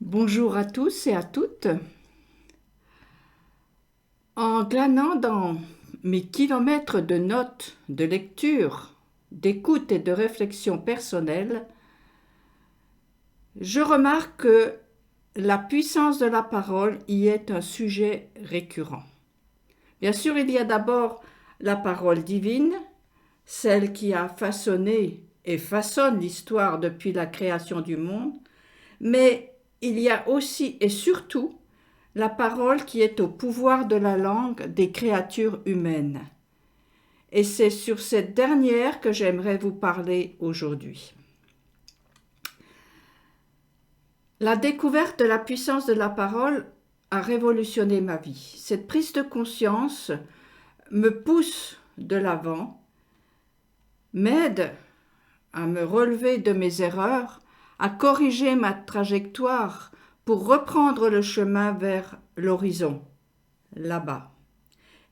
Bonjour à tous et à toutes. En glanant dans mes kilomètres de notes, de lecture, d'écoute et de réflexion personnelle, je remarque que la puissance de la parole y est un sujet récurrent. Bien sûr, il y a d'abord la parole divine, celle qui a façonné et façonne l'histoire depuis la création du monde, mais il y a aussi et surtout la parole qui est au pouvoir de la langue des créatures humaines. Et c'est sur cette dernière que j'aimerais vous parler aujourd'hui. La découverte de la puissance de la parole a révolutionné ma vie. Cette prise de conscience me pousse de l'avant, m'aide à me relever de mes erreurs, à corriger ma trajectoire pour reprendre le chemin vers l'horizon, là-bas,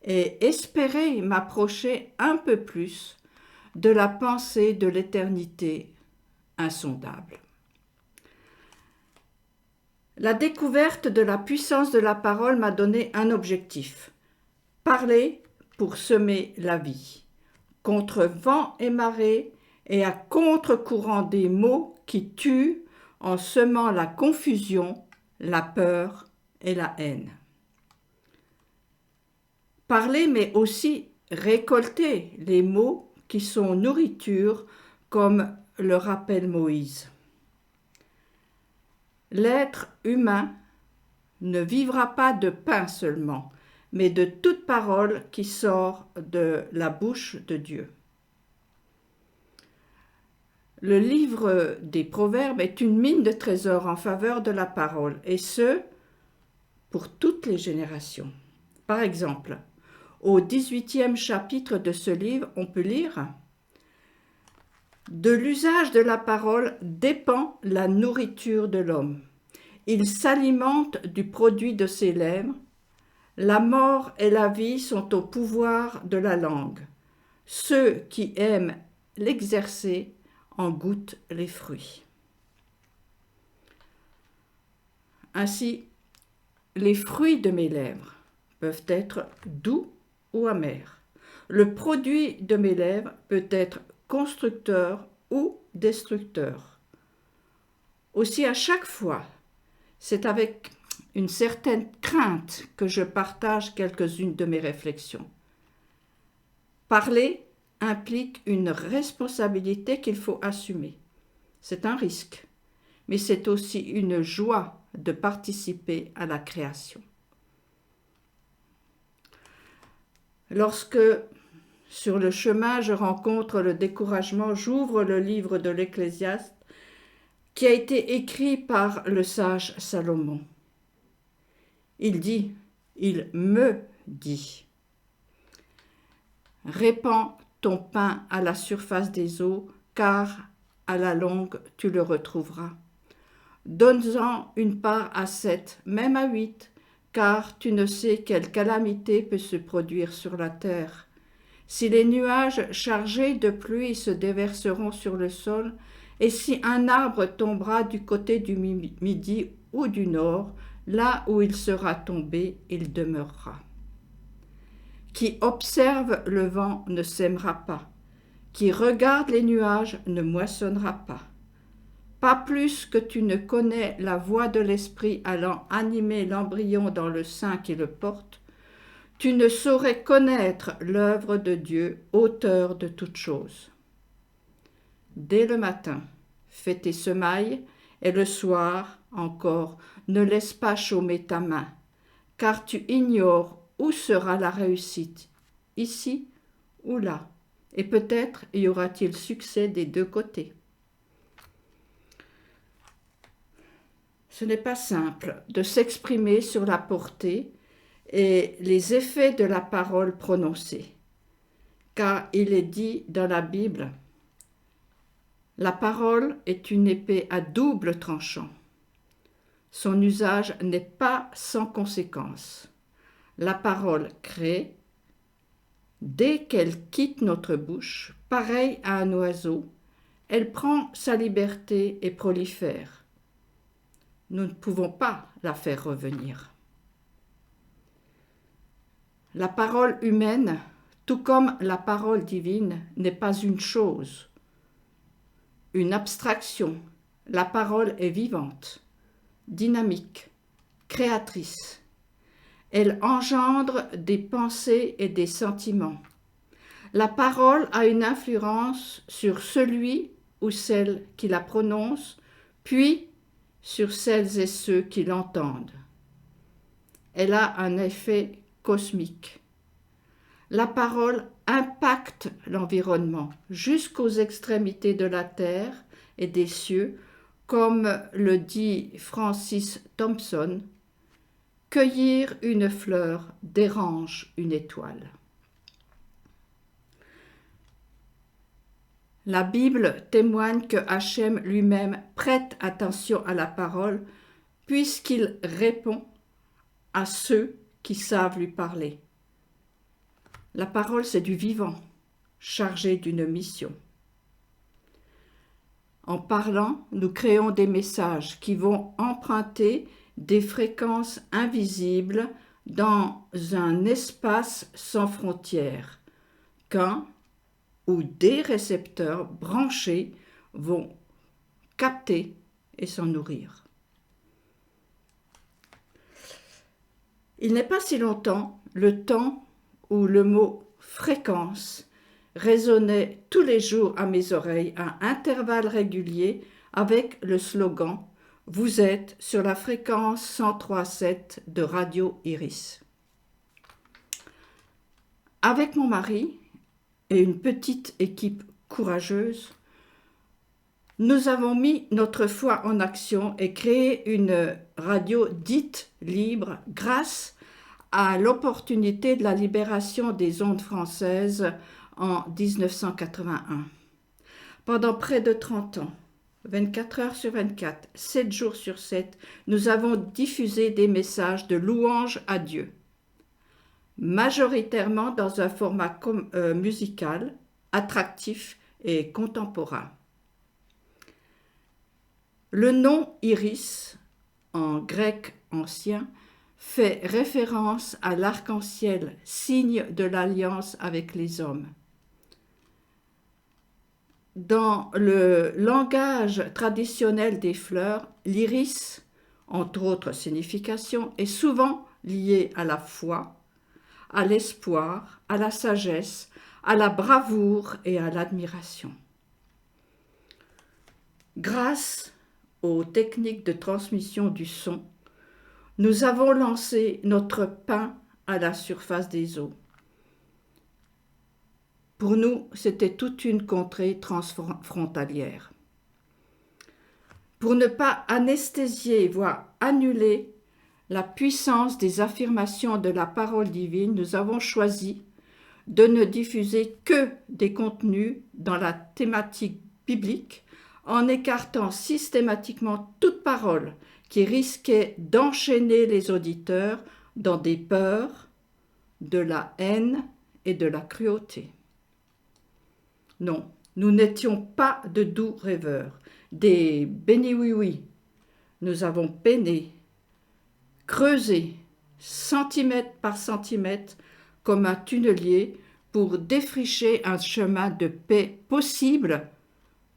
et espérer m'approcher un peu plus de la pensée de l'éternité insondable. La découverte de la puissance de la parole m'a donné un objectif: parler pour semer la vie, contre vent et marée et à contre-courant des mots qui tuent en semant la confusion, la peur et la haine. Parler, mais aussi récolter les mots qui sont nourriture, comme le rappelle Moïse. L'être humain ne vivra pas de pain seulement, mais de toute parole qui sort de la bouche de Dieu. Le livre des Proverbes est une mine de trésors en faveur de la parole, et ce, pour toutes les générations. Par exemple, au 18e chapitre de ce livre, on peut lire « De l'usage de la parole dépend la nourriture de l'homme. Il s'alimente du produit de ses lèvres. La mort et la vie sont au pouvoir de la langue. Ceux qui aiment l'exercer en goûtent les fruits. » Ainsi, les fruits de mes lèvres peuvent être doux ou amers. Le produit de mes lèvres peut être constructeur ou destructeur. Aussi, à chaque fois, c'est avec une certaine crainte que je partage quelques-unes de mes réflexions. Parler implique une responsabilité qu'il faut assumer. C'est un risque, mais c'est aussi une joie de participer à la création. Lorsque, sur le chemin, je rencontre le découragement, j'ouvre le livre de l'Ecclésiaste qui a été écrit par le sage Salomon. Il dit, il me dit, « Répands ton pain à la surface des eaux, car à la longue tu le retrouveras. Donne-en une part à 7, même à 8, car tu ne sais quelle calamité peut se produire sur la terre. Si les nuages chargés de pluie se déverseront sur le sol, et si un arbre tombera du côté du midi ou du nord, là où il sera tombé, il demeurera. Qui observe le vent ne sèmera pas, qui regarde les nuages ne moissonnera pas. Pas plus que tu ne connais la voix de l'esprit allant animer l'embryon dans le sein qui le porte, tu ne saurais connaître l'œuvre de Dieu, auteur de toutes choses. Dès le matin, fais tes semailles, et le soir encore, ne laisse pas chômer ta main, car tu ignores où sera la réussite, ici ou là, et peut-être y aura-t-il succès des deux côtés. Ce n'est pas simple de s'exprimer sur la portée et les effets de la parole prononcée, car il est dit dans la Bible, la parole est une épée à double tranchant. Son usage n'est pas sans conséquence. La parole crée, dès qu'elle quitte notre bouche, pareil à un oiseau, elle prend sa liberté et prolifère. nous ne pouvons pas la faire revenir. La parole humaine, tout comme la parole divine, n'est pas une chose, une abstraction. La parole est vivante, dynamique, créatrice. Elle engendre des pensées et des sentiments. La parole a une influence sur celui ou celle qui la prononce, puis sur celles et ceux qui l'entendent. Elle a un effet cosmique. La parole impacte l'environnement jusqu'aux extrémités de la terre et des cieux, comme le dit Francis Thompson, « Cueillir une fleur dérange une étoile ». La Bible témoigne que Hachem lui-même prête attention à la parole puisqu'il répond à ceux qui savent lui parler. La parole, c'est du vivant, chargé d'une mission. En parlant, nous créons des messages qui vont emprunter des fréquences invisibles dans un espace sans frontières, qu'un ou des récepteurs branchés vont capter et s'en nourrir. Il n'est pas si longtemps, le temps où le mot « fréquence » résonnait tous les jours à mes oreilles à intervalles réguliers avec le slogan « Vous êtes sur la fréquence 103.7 de Radio Iris ». Avec mon mari et une petite équipe courageuse, nous avons mis notre foi en action et créé une radio dite libre grâce à l'opportunité de la libération des ondes françaises en 1981. Pendant près de 30 ans, 24 heures sur 24, 7 jours sur 7, nous avons diffusé des messages de louange à Dieu, majoritairement dans un format musical, attractif et contemporain. Le nom Iris, en grec ancien, fait référence à l'arc-en-ciel, signe de l'alliance avec les hommes. Dans le langage traditionnel des fleurs, l'iris, entre autres significations, est souvent lié à la foi, à l'espoir, à la sagesse, à la bravoure et à l'admiration. Grâce aux techniques de transmission du son, nous avons lancé notre pain à la surface des eaux. Pour nous, c'était toute une contrée transfrontalière. Pour ne pas anesthésier, voire annuler la puissance des affirmations de la parole divine, nous avons choisi de ne diffuser que des contenus dans la thématique biblique, en écartant systématiquement toute parole qui risquait d'enchaîner les auditeurs dans des peurs, de la haine et de la cruauté. Non, nous n'étions pas de doux rêveurs, des béni-oui-oui. Nous avons peiné, creusé, centimètre par centimètre, comme un tunnelier, pour défricher un chemin de paix possible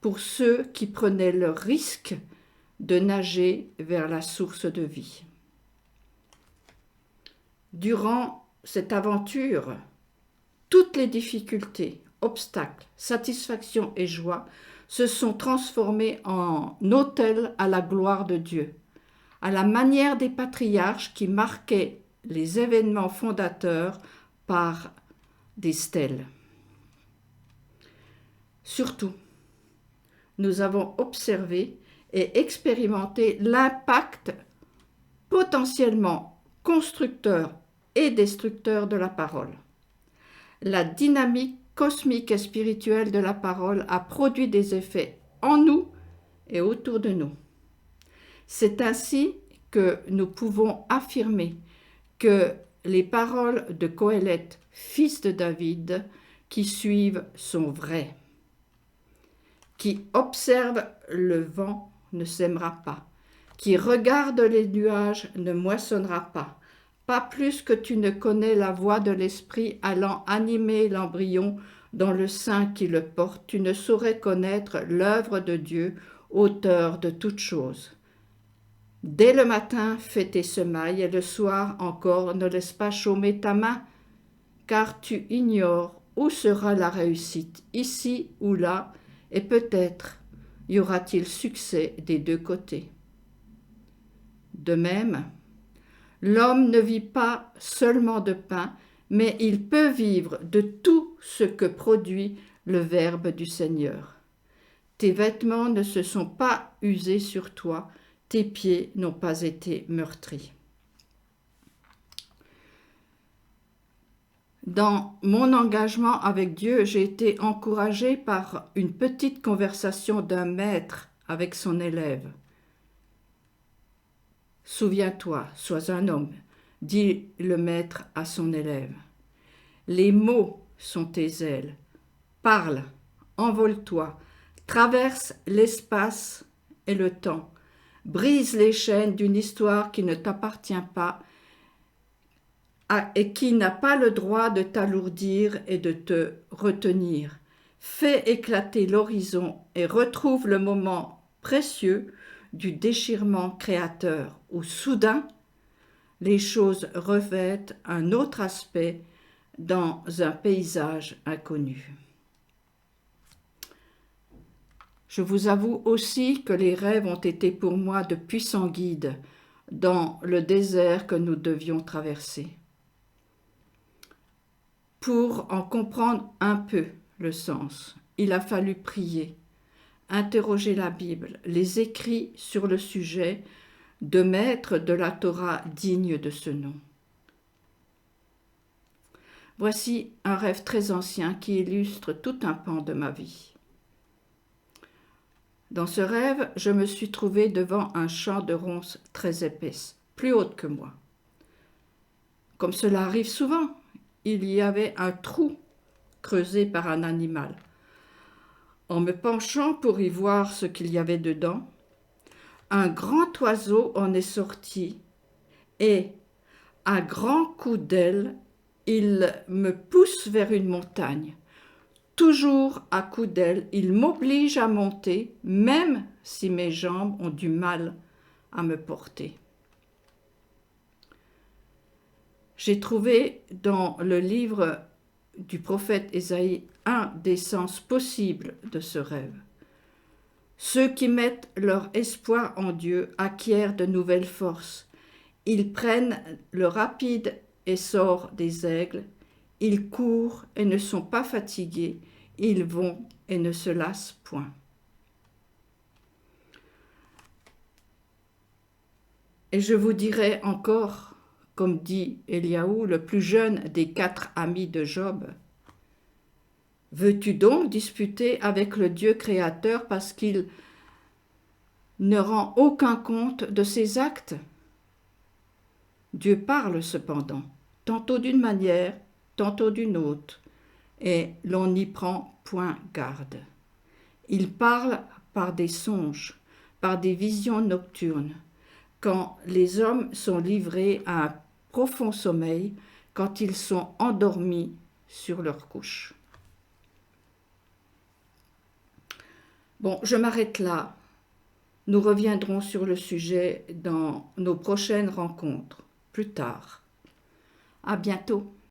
pour ceux qui prenaient le risque de nager vers la source de vie. Durant cette aventure, toutes les difficultés, obstacles, satisfactions et joies se sont transformées en autels à la gloire de Dieu, à la manière des patriarches qui marquaient les événements fondateurs par des stèles. Surtout, nous avons observé et expérimenté l'impact potentiellement constructeur et destructeur de la parole. La dynamique cosmique et spirituelle de la parole a produit des effets en nous et autour de nous. C'est ainsi que nous pouvons affirmer que les paroles de Qoéleth, fils de David, qui suivent sont vraies. Qui observe le vent ne sèmera pas. qui regarde les nuages ne moissonnera pas, pas plus que tu ne connais la voix de l'Esprit allant animer l'embryon dans le sein qui le porte, tu ne saurais connaître l'œuvre de Dieu, auteur de toutes choses. Dès le matin, fais tes semailles, et le soir encore, ne laisse pas chômer ta main, car tu ignores où sera la réussite, ici ou là, et peut-être y aura-t-il succès des deux côtés. De même, l'homme ne vit pas seulement de pain, mais il peut vivre de tout ce que produit le Verbe du Seigneur. Tes vêtements ne se sont pas usés sur toi, tes pieds n'ont pas été meurtris. Dans mon engagement avec Dieu, j'ai été encouragée par une petite conversation d'un maître avec son élève. « Souviens-toi, sois un homme, dit le maître à son élève. Les mots sont tes ailes. Parle, envole-toi, traverse l'espace et le temps. Brise les chaînes d'une histoire qui ne t'appartient pas et qui n'a pas le droit de t'alourdir et de te retenir. Fais éclater l'horizon et retrouve le moment précieux du déchirement créateur où soudain les choses revêtent un autre aspect dans un paysage inconnu. Je vous avoue aussi que les rêves ont été pour moi de puissants guides dans le désert que nous devions traverser. Pour en comprendre un peu le sens, il a fallu prier, interroger la Bible, les écrits sur le sujet de maîtres de la Torah dignes de ce nom. Voici un rêve très ancien qui illustre tout un pan de ma vie. Dans ce rêve, je me suis trouvée devant un champ de ronces très épaisse, plus haute que moi. Comme cela arrive souvent, il y avait un trou creusé par un animal. En me penchant pour y voir ce qu'il y avait dedans, un grand oiseau en est sorti et, à grands coups d'aile, il me pousse vers une montagne. Toujours à coups d'aile, il m'oblige à monter, même si mes jambes ont du mal à me porter. J'ai trouvé dans le livre du prophète Ésaïe un des sens possibles de ce rêve. Ceux qui mettent leur espoir en Dieu acquièrent de nouvelles forces. Ils prennent le rapide essor des aigles, ils courent et ne sont pas fatigués, ils vont et ne se lassent point. Et je vous dirai encore, comme dit Éliaou, le plus jeune des 4 amis de Job, « Veux-tu donc disputer avec le Dieu créateur parce qu'il ne rend aucun compte de ses actes ?» Dieu parle cependant, tantôt d'une manière, tantôt d'une autre, et l'on n'y prend point garde. Il parle par des songes, par des visions nocturnes, quand les hommes sont livrés à un profond sommeil, quand ils sont endormis sur leur couche. Bon, je m'arrête là. Nous reviendrons sur le sujet dans nos prochaines rencontres, plus tard. À bientôt.